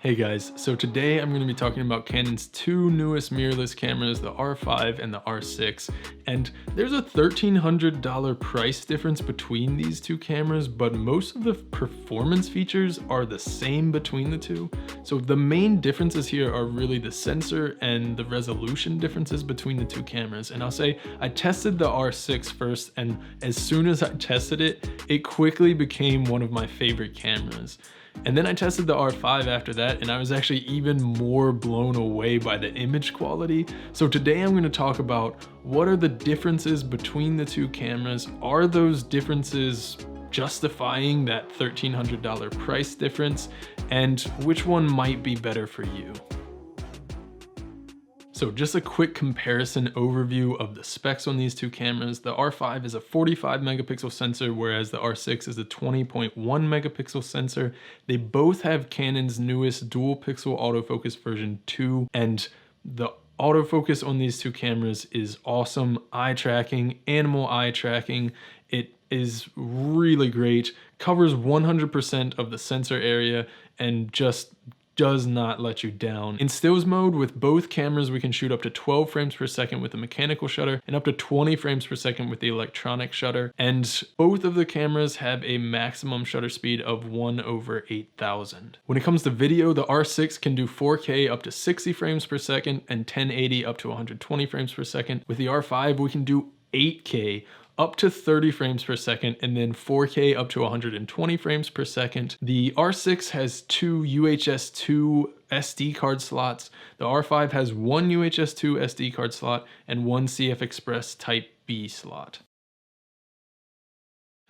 Hey guys, so today I'm going to be talking about Canon's two newest mirrorless cameras, the R5 and the R6, and there's a $1,300 price difference between these two cameras, but most of the performance features are the same between the two. So the main differences here are really the sensor and the resolution differences between the two cameras. And I'll say I tested the R6 first, and as soon as I tested it, it quickly became one of my favorite cameras. And then I tested the R5 after that, and I was actually even more blown away by the image quality. So today I'm going to talk about what are the differences between the two cameras. Are those differences justifying that $1,300 price difference? And which one might be better for you? So just a quick comparison overview of the specs on these two cameras. The R5 is a 45 megapixel sensor, whereas the R6 is a 20.1 megapixel sensor. They both have Canon's newest dual pixel autofocus version 2, and the autofocus on these two cameras is awesome. Eye tracking, animal eye tracking. It is really great, covers 100% of the sensor area, and just does not let you down. In stills mode with both cameras, we can shoot up to 12 frames per second with the mechanical shutter and up to 20 frames per second with the electronic shutter. And both of the cameras have a maximum shutter speed of 1/8000. When it comes to video, the R6 can do 4K up to 60 frames per second and 1080 up to 120 frames per second. With the R5, we can do 8K up to 30 frames per second, and then 4K up to 120 frames per second. The R6 has two UHS 2 SD card slots. The R5 has one UHS 2 SD card slot and one CF Express Type B slot.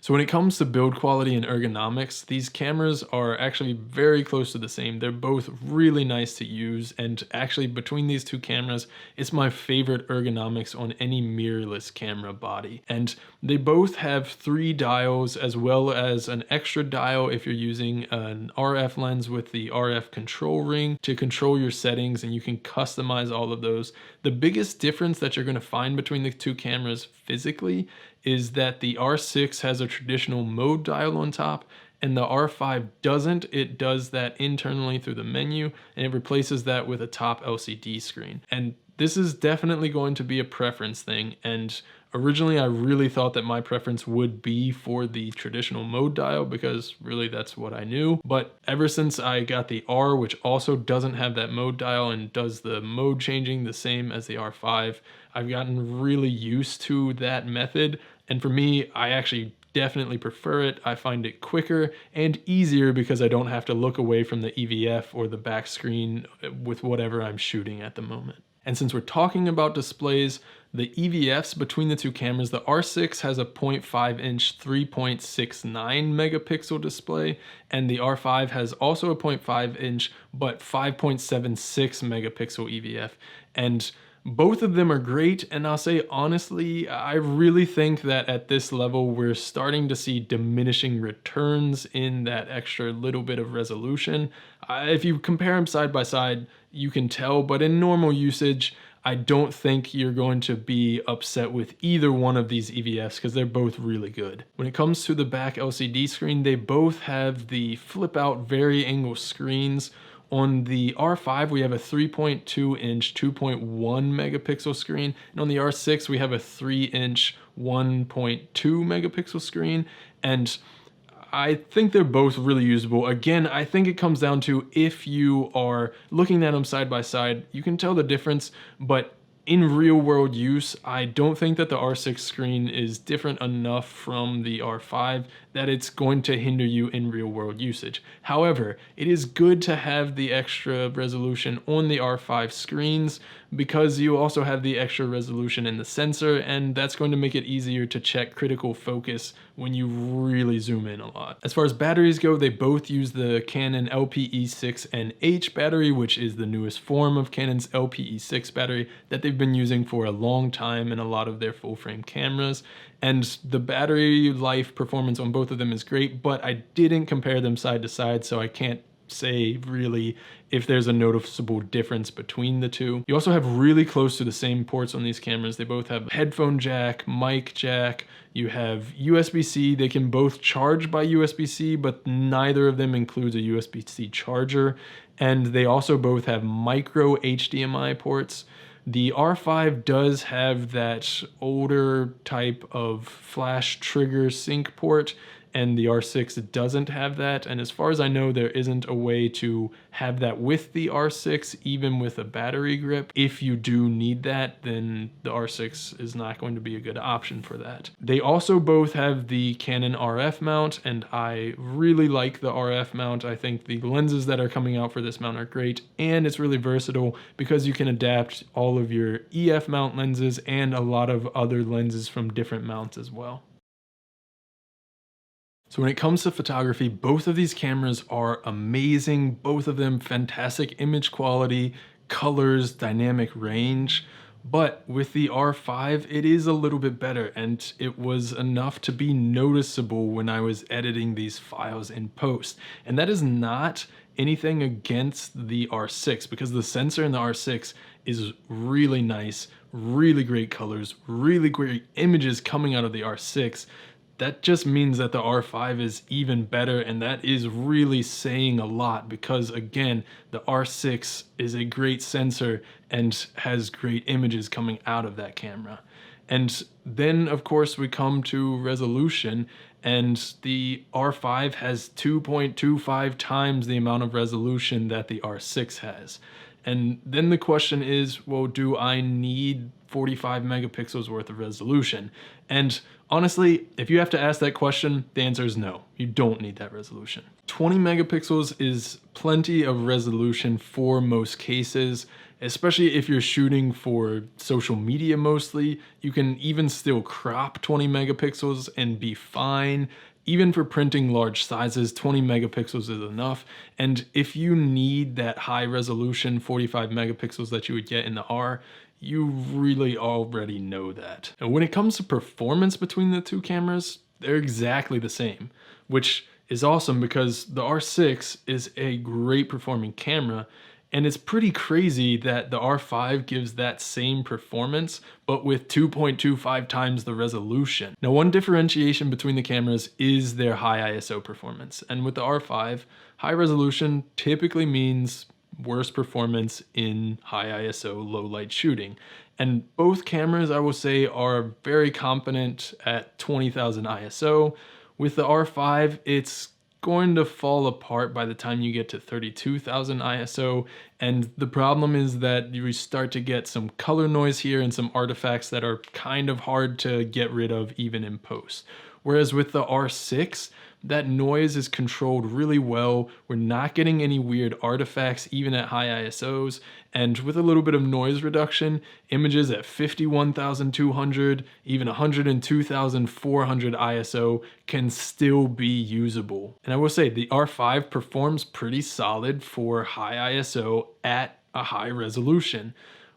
So when it comes to build quality and ergonomics, these cameras are actually very close to the same. They're both really nice to use, and actually between these two cameras, it's my favorite ergonomics on any mirrorless camera body. And they both have 3 dials as well as an extra dial if you're using an RF lens with the RF control ring to control your settings, and you can customize all of those. The biggest difference that you're going to find between the two cameras physically is that the R6 has a traditional mode dial on top and the R5 doesn't. It does that internally through the menu, and it replaces that with a top LCD screen. And this is definitely going to be a preference thing, and originally I really thought that my preference would be for the traditional mode dial because really that's what I knew. But ever since I got the R, which also doesn't have that mode dial and does the mode changing the same as the R5, I've gotten really used to that method. And for me, I actually definitely prefer it. I find it quicker and easier because I don't have to look away from the EVF or the back screen with whatever I'm shooting at the moment. And since we're talking about displays, the EVFs between the two cameras, the R6 has a 0.5 inch 3.69 megapixel display, and the R5 has also a 0.5 inch but 5.76 megapixel EVF. And both of them are great, and I'll say honestly, I really think that at this level we're starting to see diminishing returns in that extra little bit of resolution. If you compare them side by side, you can tell, but in normal usage, I don't think you're going to be upset with either one of these EVFs because they're both really good. When it comes to the back LCD screen, they both have the flip out vari-angle screens. On the R5, we have a 3.2 inch 2.1 megapixel screen, and on the R6, we have a 3 inch 1.2 megapixel screen, and I think they're both really usable. Again, I think it comes down to if you are looking at them side by side, you can tell the difference, but in real world use, I don't think that the R6 screen is different enough from the R5 that it's going to hinder you in real world usage. However, it is good to have the extra resolution on the R5 screens because you also have the extra resolution in the sensor, and that's going to make it easier to check critical focus when you really zoom in a lot. As far as batteries go, they both use the Canon LPE6NH battery, which is the newest form of Canon's LPE6 battery that they've been using for a long time in a lot of their full frame cameras. And the battery life performance on both of them is great, but I didn't compare them side to side, so I can't say really if there's a noticeable difference between the two. You also have really close to the same ports on these cameras. They both have headphone jack, mic jack, you have USB-C. They can both charge by USB-C, but neither of them includes a USB-C charger. And they also both have micro HDMI ports. The R5 does have that older type of flash trigger sync port, and the R6 doesn't have that. And as far as I know, there isn't a way to have that with the R6, even with a battery grip. If you do need that, then the R6 is not going to be a good option for that. They also both have the Canon RF mount, and I really like the RF mount. I think the lenses that are coming out for this mount are great, and it's really versatile because you can adapt all of your EF mount lenses and a lot of other lenses from different mounts as well. So when it comes to photography, both of these cameras are amazing. Both of them fantastic image quality, colors, dynamic range. But with the R5, it is a little bit better, and it was enough to be noticeable when I was editing these files in post. And that is not anything against the R6, because the sensor in the R6 is really nice, really great colors, really great images coming out of the R6. That just means that the R5 is even better, and that is really saying a lot because, again, the R6 is a great sensor and has great images coming out of that camera. And then, of course, we come to resolution, and the R5 has 2.25 times the amount of resolution that the R6 has. And then the question is, well, do I need 45 megapixels worth of resolution? And honestly, if you have to ask that question, the answer is no. You don't need that resolution. 20 megapixels is plenty of resolution for most cases, especially if you're shooting for social media mostly. You can even still crop 20 megapixels and be fine. Even for printing large sizes, 20 megapixels is enough. And if you need that high resolution 45 megapixels that you would get in the R, you really already know that. And when it comes to performance between the two cameras, they're exactly the same, which is awesome because the R6 is a great performing camera. And it's pretty crazy that the R5 gives that same performance, but with 2.25 times the resolution. Now, one differentiation between the cameras is their high ISO performance. And with the R5, high resolution typically means worse performance in high ISO low light shooting. And both cameras, I will say, are very competent at 20,000 ISO. With the R5, it's going to fall apart by the time you get to 32,000 ISO, and the problem is that you start to get some color noise here and some artifacts that are kind of hard to get rid of even in post. Whereas with the R6, that noise is controlled really well. We're not getting any weird artifacts even at high ISOs, and with a little bit of noise reduction, images at 51,200, even 102,400 ISO can still be usable. And I will say the R5 performs pretty solid for high ISO at a high resolution.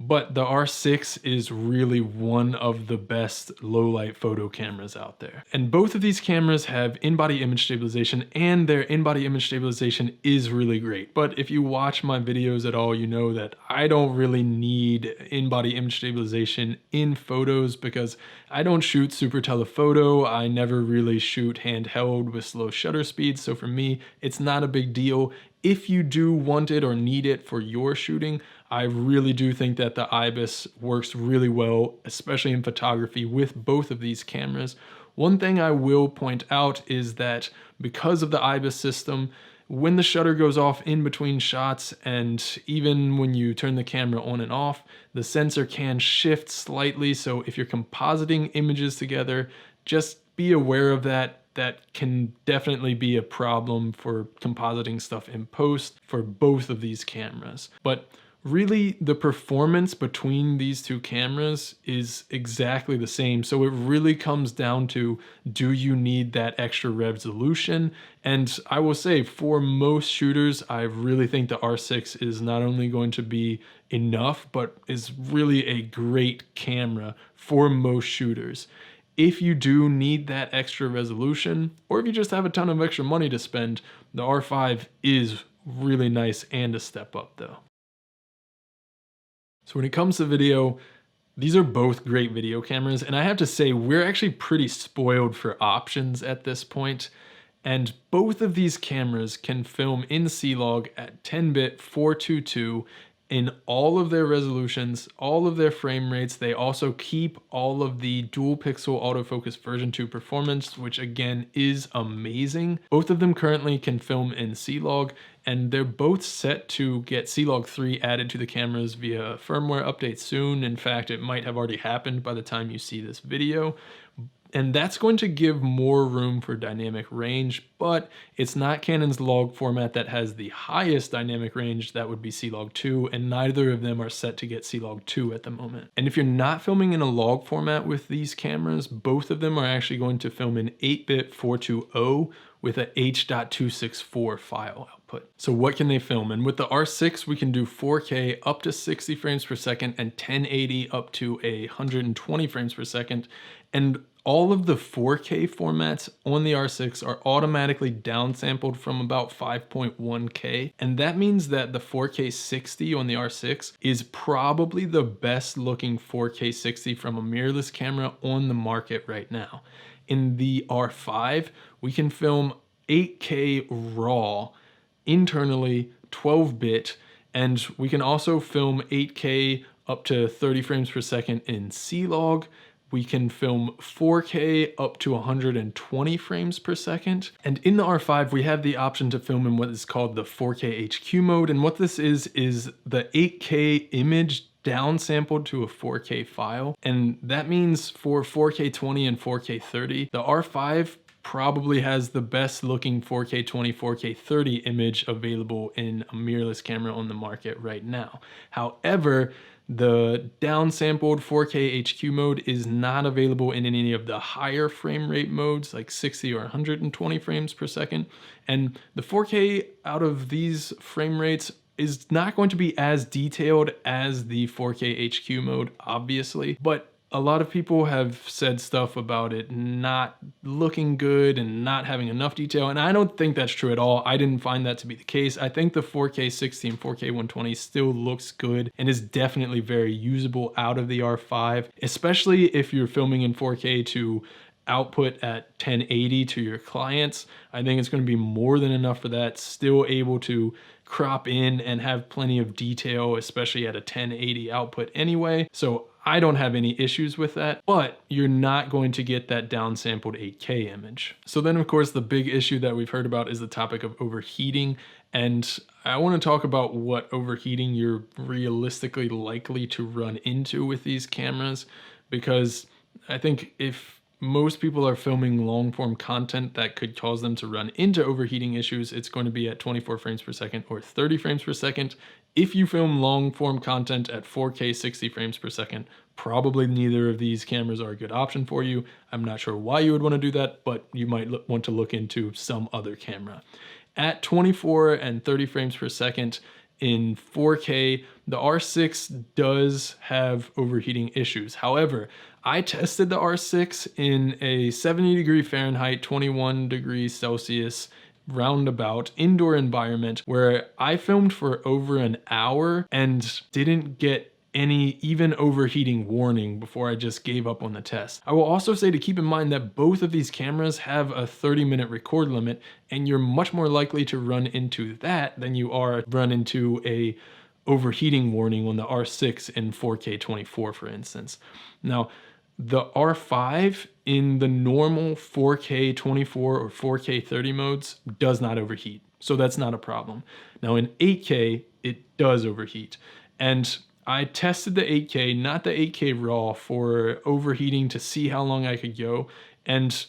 But the R6 is really one of the best low-light photo cameras out there. And both of these cameras have in-body image stabilization, and their in-body image stabilization is really great. But if you watch my videos at all, you know that I don't really need in-body image stabilization in photos because I don't shoot super telephoto. I never really shoot handheld with slow shutter speeds. So for me, it's not a big deal. If you do want it or need it for your shooting, I really do think that the IBIS works really well, especially in photography with both of these cameras. One thing I will point out is that because of the IBIS system, when the shutter goes off in between shots and even when you turn the camera on and off, the sensor can shift slightly. So if you're compositing images together, just be aware of that. That can definitely be a problem for compositing stuff in post for both of these cameras. But really, the performance between these two cameras is exactly the same. So it really comes down to, do you need that extra resolution? And I will say, for most shooters, I really think the R6 is not only going to be enough, but is really a great camera for most shooters. If you do need that extra resolution, or if you just have a ton of extra money to spend, the R5 is really nice and a step up though. So when it comes to video, these are both great video cameras, and I have to say we're actually pretty spoiled for options at this point. And both of these cameras can film in C-Log at 10-bit 422 in all of their resolutions, all of their frame rates. They also keep all of the dual pixel autofocus version 2 performance, which again is amazing. Both of them currently can film in C-Log, and they're both set to get C-Log 3 added to the cameras via firmware update soon. In fact, it might have already happened by the time you see this video. And that's going to give more room for dynamic range, but it's not Canon's log format that has the highest dynamic range. That would be C-Log 2, and neither of them are set to get C-Log 2 at the moment. And if you're not filming in a log format with these cameras, both of them are actually going to film in 8-bit 420 with a H.264 file output. So what can they film? And with the R6, we can do 4K up to 60 frames per second and 1080 up to 120 frames per second. And all of the 4K formats on the R6 are automatically downsampled from about 5.1K. And that means that the 4K 60 on the R6 is probably the best looking 4K 60 from a mirrorless camera on the market right now. In the R5, we can film 8K RAW internally, 12-bit, and we can also film 8K up to 30 frames per second in C-Log. We can film 4K up to 120 frames per second. And in the R5, we have the option to film in what is called the 4K HQ mode. And what this is the 8K image downsampled to a 4K file. And that means for 4K 20 and 4K 30, the R5 probably has the best looking 4K 20, 4K 30 image available in a mirrorless camera on the market right now. However, the downsampled 4K HQ mode is not available in any of the higher frame rate modes like 60 or 120 frames per second. And the 4K out of these frame rates is not going to be as detailed as the 4K HQ mode, obviously, but a lot of people have said stuff about it not looking good and not having enough detail, and I don't think that's true at all. I didn't find that to be the case. I think the 4K 60 and 4K 120 still looks good and is definitely very usable out of the R5, especially if you're filming in 4K to output at 1080 to your clients. I think it's going to be more than enough for that, still able to crop in and have plenty of detail, especially at a 1080 output anyway. So I don't have any issues with that, but you're not going to get that downsampled 8K image. So then of course the big issue that we've heard about is the topic of overheating. And I want to talk about what overheating you're realistically likely to run into with these cameras, because I think if most people are filming long form content that could cause them to run into overheating issues, it's going to be at 24 frames per second or 30 frames per second. If you film long form content at 4K 60 frames per second, probably neither of these cameras are a good option for you. I'm not sure why you would want to do that, but you might want to look into some other camera. At 24 and 30 frames per second in 4K, the R6 does have overheating issues. However, I tested the R6 in a 70 degree Fahrenheit, 21 degrees Celsius roundabout indoor environment where I filmed for over an hour and didn't get any even overheating warning before I just gave up on the test. I will also say to keep in mind that both of these cameras have a 30-minute record limit, and you're much more likely to run into that than you are run into a overheating warning on the R6 in 4K 24, for instance. Now, the R5 in the normal 4K 24 or 4K 30 modes does not overheat, so that's not a problem. Now in 8K, it does overheat. And I tested the 8K, not the 8K RAW, for overheating to see how long I could go. And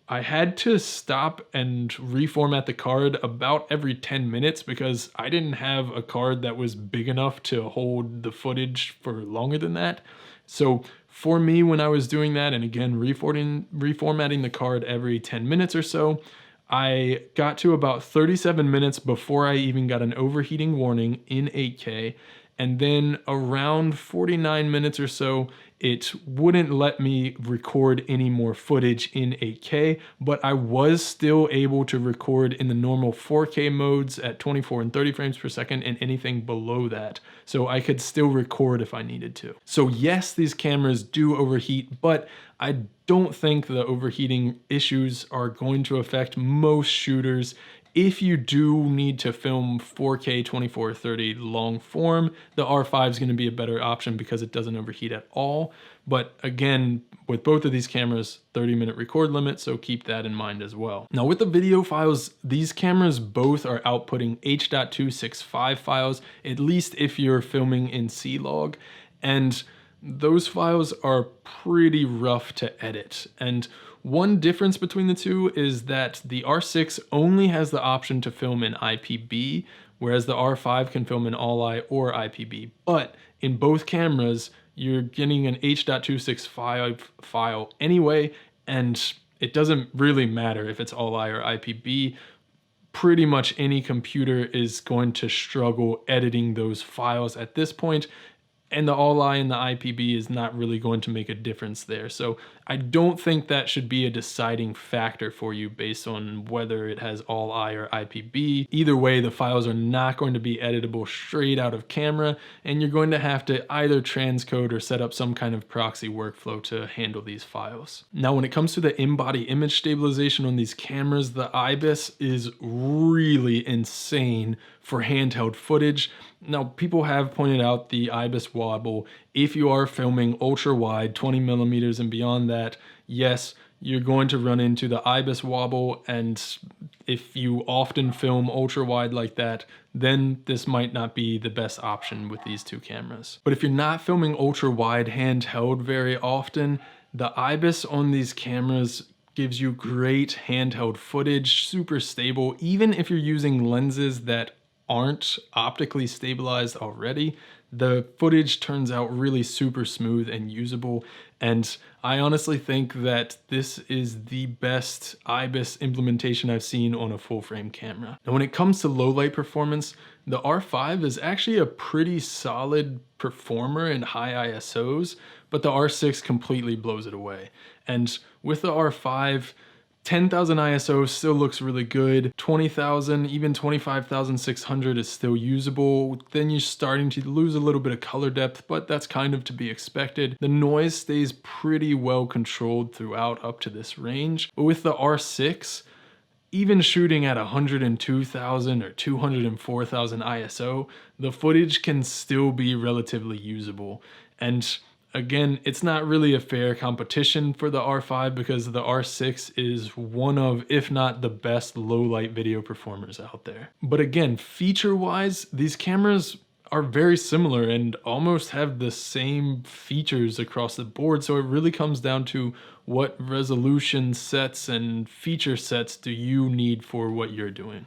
I had to stop and reformat the card about every 10 minutes because I didn't have a card that was big enough to hold the footage for longer than that. So for me, when I was doing that, and again, reformatting the card every 10 minutes or so, I got to about 37 minutes before I even got an overheating warning in 8K. and then around 49 minutes or so, it wouldn't let me record any more footage in 8K, but I was still able to record in the normal 4K modes at 24 and 30 frames per second and anything below that. So I could still record if I needed to. So yes, these cameras do overheat, but I don't think the overheating issues are going to affect most shooters. If you do need to film 4K 24/30 long form, the R5 is going to be a better option because it doesn't overheat at all. But again, with both of these cameras, 30-minute record limit, so keep that in mind as well. Now with the video files, these cameras both are outputting H.265 files, at least if you're filming in C-Log, and those files are pretty rough to edit. And one difference between the two is that the R6 only has the option to film in IPB, whereas the R5 can film in ALL-I or IPB. But in both cameras, you're getting an H.265 file anyway, and it doesn't really matter if it's ALL-I or IPB. Pretty much any computer is going to struggle editing those files at this point, and the ALL-I and the IPB is not really going to make a difference there. So I don't think that should be a deciding factor for you based on whether it has ALL-I or IPB. Either way, the files are not going to be editable straight out of camera, and you're going to have to either transcode or set up some kind of proxy workflow to handle these files. Now, when it comes to the in-body image stabilization on these cameras, the IBIS is really insane for handheld footage. Now, people have pointed out the IBIS wobble. If you are filming ultra wide, 20 millimeters and beyond that, yes, you're going to run into the IBIS wobble. And if you often film ultra wide like that, then this might not be the best option with these two cameras. But if you're not filming ultra wide handheld very often, the IBIS on these cameras gives you great handheld footage, super stable, even if you're using lenses that aren't optically stabilized already. The footage turns out really super smooth and usable, and I honestly think that this is the best IBIS implementation I've seen on a full frame camera. Now when it comes to low light performance, the R5 is actually a pretty solid performer in high ISOs, but the R6 completely blows it away. And with the R5, 10,000 ISO still looks really good. 20,000, even 25,600 is still usable. Then you're starting to lose a little bit of color depth, but that's kind of to be expected. The noise stays pretty well controlled throughout up to this range. But with the R6, even shooting at 102,000 or 204,000 ISO, the footage can still be relatively usable. And again, it's not really a fair competition for the R5 because the R6 is one of, if not the best low light video performers out there. But again, feature-wise, these cameras are very similar and almost have the same features across the board. So it really comes down to what resolution sets and feature sets do you need for what you're doing.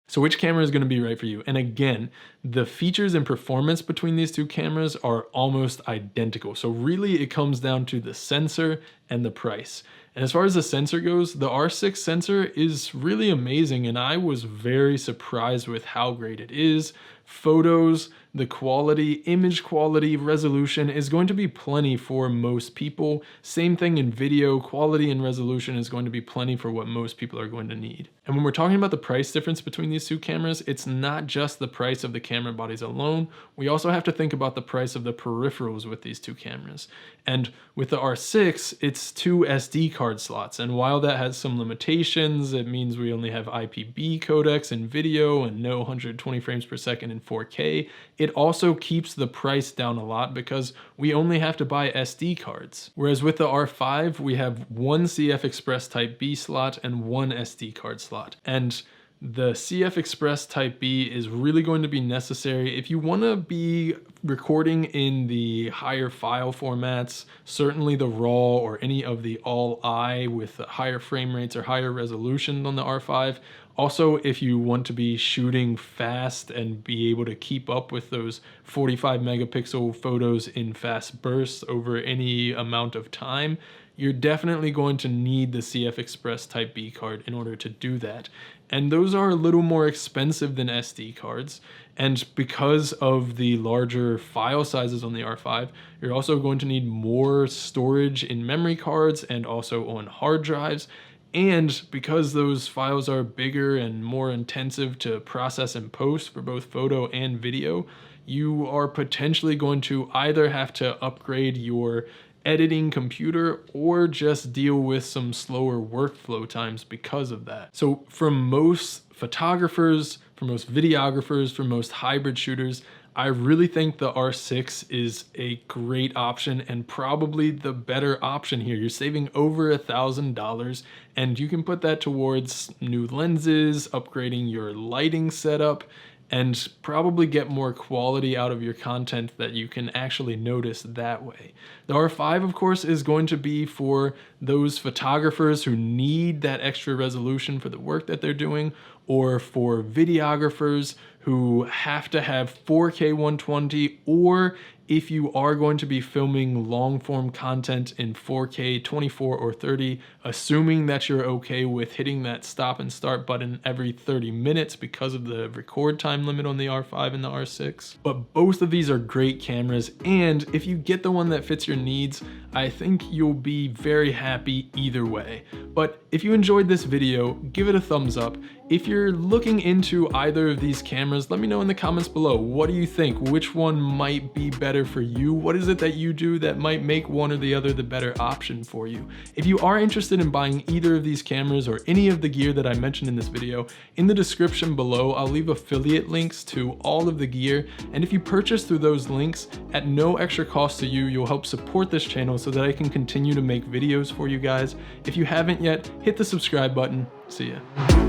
So which camera is going to be right for you? And again, the features and performance between these two cameras are almost identical. So really it comes down to the sensor and the price. And as far as the sensor goes, the R6 sensor is really amazing, and I was very surprised with how great it is. Photos, the quality, image quality, resolution is going to be plenty for most people. Same thing in video, quality and resolution is going to be plenty for what most people are going to need. And when we're talking about the price difference between these two cameras, it's not just the price of the camera bodies alone. We also have to think about the price of the peripherals with these two cameras. And with the R6, it's 2 SD card slots. And while that has some limitations, it means we only have IPB codecs in video and no 120 frames per second in 4K. It also keeps the price down a lot because we only have to buy SD cards. Whereas with the R5, we have one CF Express Type B slot and one SD card slot. And the CF Express Type B is really going to be necessary if you want to be recording in the higher file formats, certainly the RAW or any of the ALL-I with higher frame rates or higher resolution on the R5. Also, if you want to be shooting fast and be able to keep up with those 45 megapixel photos in fast bursts over any amount of time, you're definitely going to need the CF Express Type B card in order to do that. And those are a little more expensive than SD cards. And because of the larger file sizes on the R5, you're also going to need more storage in memory cards and also on hard drives. And because those files are bigger and more intensive to process and post for both photo and video, you are potentially going to either have to upgrade your editing computer or just deal with some slower workflow times because of that. So for most photographers, for most videographers, for most hybrid shooters, I really think the R6 is a great option and probably the better option here. You're saving over $1,000 and you can put that towards new lenses, upgrading your lighting setup, and probably get more quality out of your content that you can actually notice that way. The R5, of course, is going to be for those photographers who need that extra resolution for the work that they're doing, or for videographers who have to have 4K 120, or if you are going to be filming long form content in 4K 24 or 30, assuming that you're okay with hitting that stop and start button every 30 minutes because of the record time limit on the R5 and the R6. But both of these are great cameras, and if you get the one that fits your needs, I think you'll be very happy either way. But if you enjoyed this video, give it a thumbs up. If you're looking into either of these cameras, let me know in the comments below. What do you think? Which one might be better for you? What is it that you do that might make one or the other the better option for you? If you are interested in buying either of these cameras or any of the gear that I mentioned in this video, in the description below, I'll leave affiliate links to all of the gear. And if you purchase through those links at no extra cost to you, you'll help support this channel so that I can continue to make videos for you guys. If you haven't yet, hit the subscribe button. See ya.